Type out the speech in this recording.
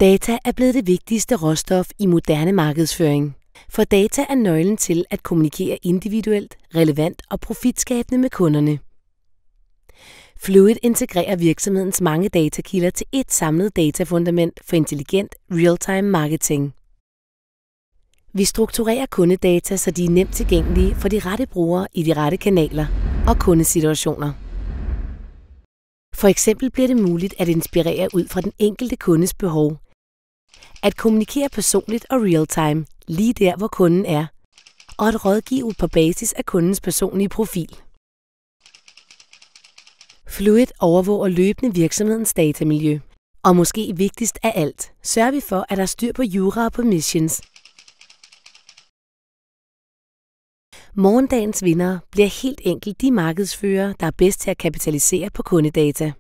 Data er blevet det vigtigste råstof i moderne markedsføring. For data er nøglen til at kommunikere individuelt, relevant og profitskabende med kunderne. Fluid integrerer virksomhedens mange datakilder til et samlet datafundament for intelligent, real-time marketing. Vi strukturerer kundedata, så de er nemt tilgængelige for de rette brugere i de rette kanaler og kundesituationer. For eksempel bliver det muligt at inspirere ud fra den enkelte kundes behov. At kommunikere personligt og real-time, lige der hvor kunden er. Og at rådgive på basis af kundens personlige profil. Fluid overvåger løbende virksomhedens datamiljø. Og måske vigtigst af alt, sørger vi for, at der er styr på jura og permissions. Morgendagens vindere bliver helt enkelt de markedsførere, der er bedst til at kapitalisere på kundedata.